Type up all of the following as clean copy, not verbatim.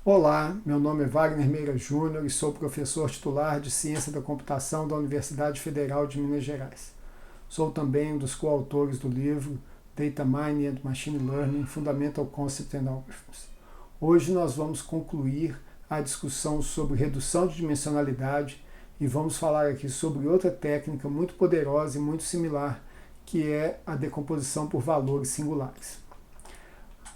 Olá, meu nome é Wagner Meira Júnior e sou professor titular de Ciência da Computação da Universidade Federal de Minas Gerais. Sou também um dos coautores do livro Data Mining and Machine Learning, Fundamental Concepts and Algorithms. Hoje nós vamos concluir a discussão sobre redução de dimensionalidade e vamos falar aqui sobre outra técnica muito poderosa e muito similar, que é a decomposição por valores singulares.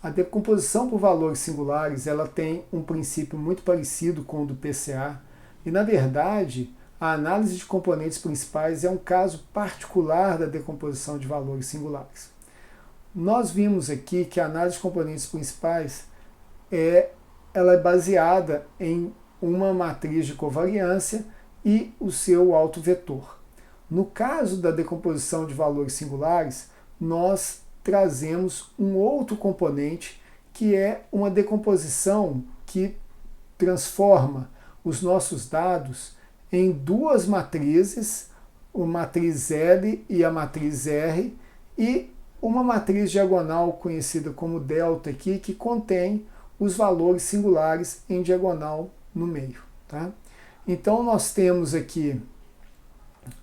A decomposição por valores singulares ela tem um princípio muito parecido com o do PCA e, na verdade, a análise de componentes principais é um caso particular da decomposição de valores singulares. Nós vimos aqui que a análise de componentes principais ela é baseada em uma matriz de covariância e o seu autovetor. No caso da decomposição de valores singulares, nós trazemos um outro componente, que é uma decomposição que transforma os nossos dados em duas matrizes, a matriz L e a matriz R, e uma matriz diagonal conhecida como delta aqui, que contém os valores singulares em diagonal no meio. Tá? Então nós temos aqui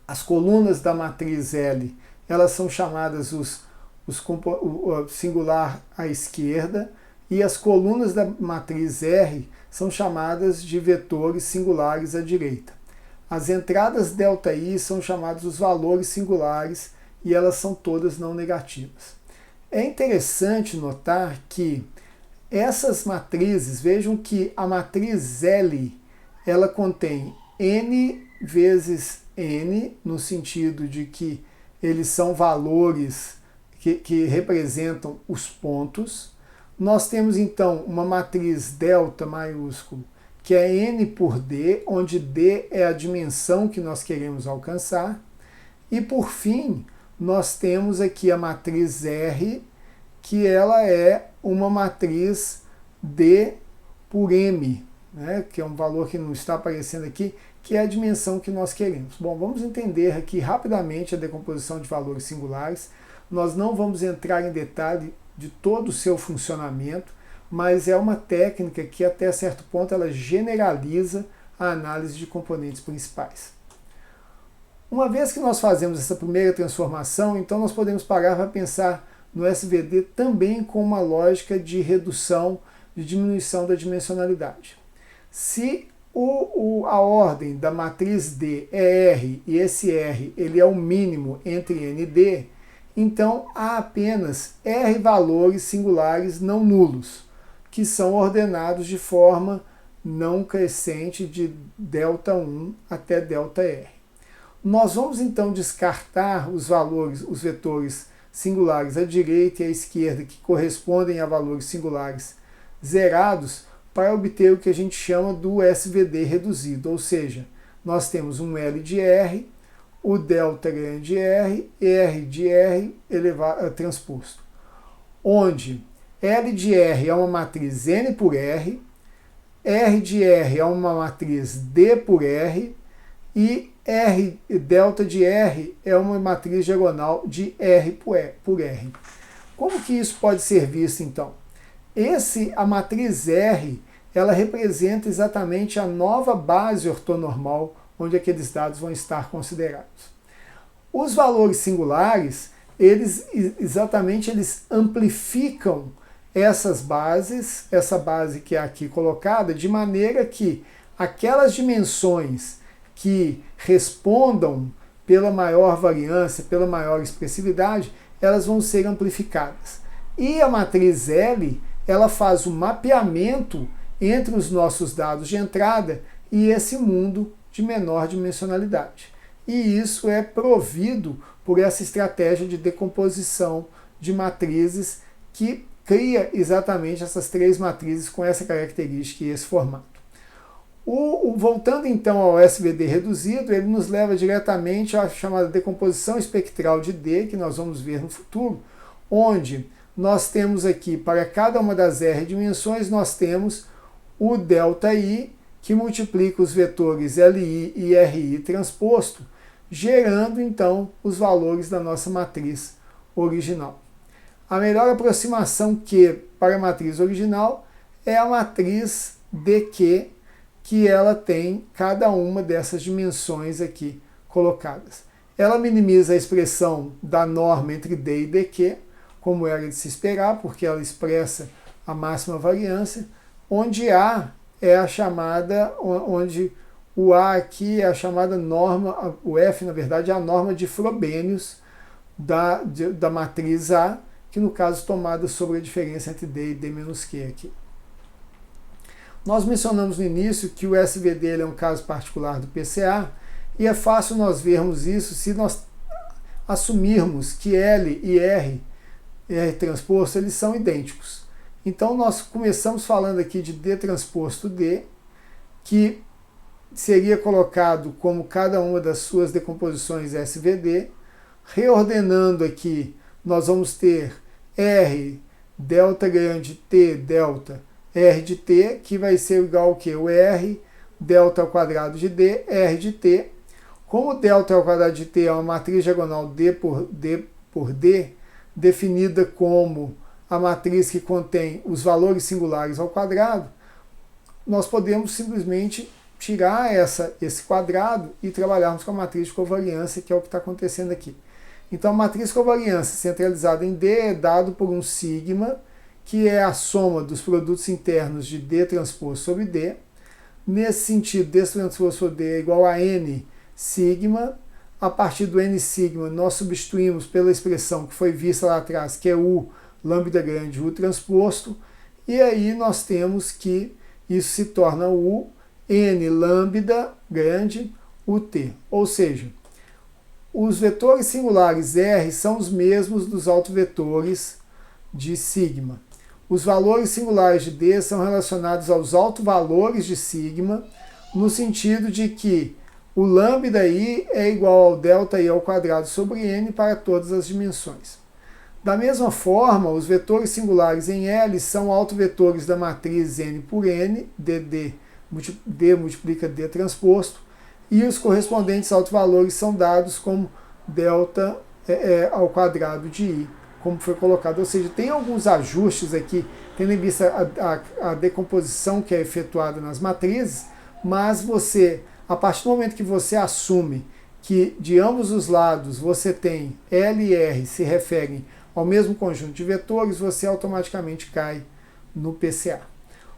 as colunas da matriz L, elas são chamadas o singular à esquerda, e as colunas da matriz R são chamadas de vetores singulares à direita. As entradas ΔI são chamadas os valores singulares e elas são todas não negativas. É interessante notar que essas matrizes, vejam que a matriz L ela contém n vezes n, no sentido de que eles são valores que representam os pontos. Nós temos então uma matriz delta maiúsculo, que é n por d, onde d é a dimensão que nós queremos alcançar. E por fim, nós temos aqui a matriz R, que ela é uma matriz d por m, né, que é um valor que não está aparecendo aqui, que é a dimensão que nós queremos. Bom, vamos entender aqui rapidamente a decomposição de valores singulares. Nós não vamos entrar em detalhe de todo o seu funcionamento, mas é uma técnica que até certo ponto ela generaliza a análise de componentes principais. Uma vez que nós fazemos essa primeira transformação, então nós podemos parar para pensar no SVD também com uma lógica de redução, de diminuição da dimensionalidade. Se a ordem da matriz D é R e esse R ele é o mínimo entre N e D, então há apenas R valores singulares não nulos, que são ordenados de forma não crescente de ΔI até ΔR. Nós vamos então descartar os valores, os vetores singulares à direita e à esquerda, que correspondem a valores singulares zerados, para obter o que a gente chama do SVD reduzido, ou seja, nós temos um L de R, o delta grande de R de R transposto, onde L de R é uma matriz N por R de R é uma matriz D por R, e delta de R é uma matriz diagonal de R por R. Como que isso pode ser visto, então? A matriz R, ela representa exatamente a nova base ortonormal onde aqueles dados vão estar considerados. Os valores singulares, eles amplificam essas bases, essa base que é aqui colocada, de maneira que aquelas dimensões que respondam pela maior variância, pela maior expressividade, elas vão ser amplificadas. E a matriz L, ela faz o mapeamento entre os nossos dados de entrada e esse mundo de menor dimensionalidade. E isso é provido por essa estratégia de decomposição de matrizes que cria exatamente essas três matrizes com essa característica e esse formato. Voltando então ao SVD reduzido, ele nos leva diretamente à chamada decomposição espectral de D, que nós vamos ver no futuro, onde nós temos aqui, para cada uma das R dimensões, nós temos o ΔI, que multiplica os vetores LI e RI transposto, gerando então os valores da nossa matriz original. A melhor aproximação para a matriz original é a matriz de que ela tem cada uma dessas dimensões aqui colocadas. Ela minimiza a expressão da norma entre D e dq, como era de se esperar, porque ela expressa a máxima variância, onde A é a chamada, onde o A aqui é a chamada norma, o F, na verdade, é a norma de Frobenius da matriz A, que no caso tomada sobre a diferença entre D e D-Q aqui. Nós mencionamos no início que o SVD ele é um caso particular do PCA, e é fácil nós vermos isso se nós assumirmos que L e R transposto, eles são idênticos. Então nós começamos falando aqui de D transposto D, que seria colocado como cada uma das suas decomposições SVD. Reordenando aqui, nós vamos ter R delta grande T delta R de T, que vai ser igual ao que? O R delta ao quadrado de D, R de T. Como delta ao quadrado de T é uma matriz diagonal D por D, definida como a matriz que contém os valores singulares ao quadrado, nós podemos simplesmente tirar esse quadrado e trabalharmos com a matriz de covariância, que é o que está acontecendo aqui. Então, a matriz de covariância centralizada em D é dado por um sigma, que é a soma dos produtos internos de D transposto sobre D. Nesse sentido, D transposto sobre D é igual a N sigma. A partir do N sigma, nós substituímos pela expressão que foi vista lá atrás, que é U lambda grande U transposto, e aí nós temos que isso se torna U N lambda grande UT. Ou seja, os vetores singulares R são os mesmos dos autovetores de sigma. Os valores singulares de D são relacionados aos autovalores de sigma, no sentido de que o lambda I é igual ao delta I ao quadrado sobre N para todas as dimensões. Da mesma forma, os vetores singulares em L são autovetores da matriz N por N, D multiplica D transposto, e os correspondentes autovalores são dados como delta ao quadrado de I, como foi colocado. Ou seja, tem alguns ajustes aqui, tendo em vista a decomposição que é efetuada nas matrizes, mas você, a partir do momento que você assume que de ambos os lados você tem L e R se referem ao mesmo conjunto de vetores, você automaticamente cai no PCA.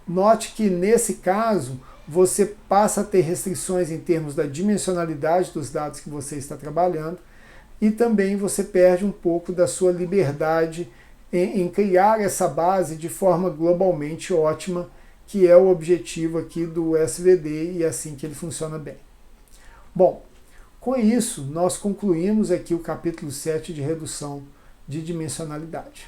Note que nesse caso você passa a ter restrições em termos da dimensionalidade dos dados que você está trabalhando, e também você perde um pouco da sua liberdade em criar essa base de forma globalmente ótima, que é o objetivo aqui do SVD, e é assim que ele funciona bem. Bom, com isso nós concluímos aqui o capítulo 7 de redução de dimensionalidade.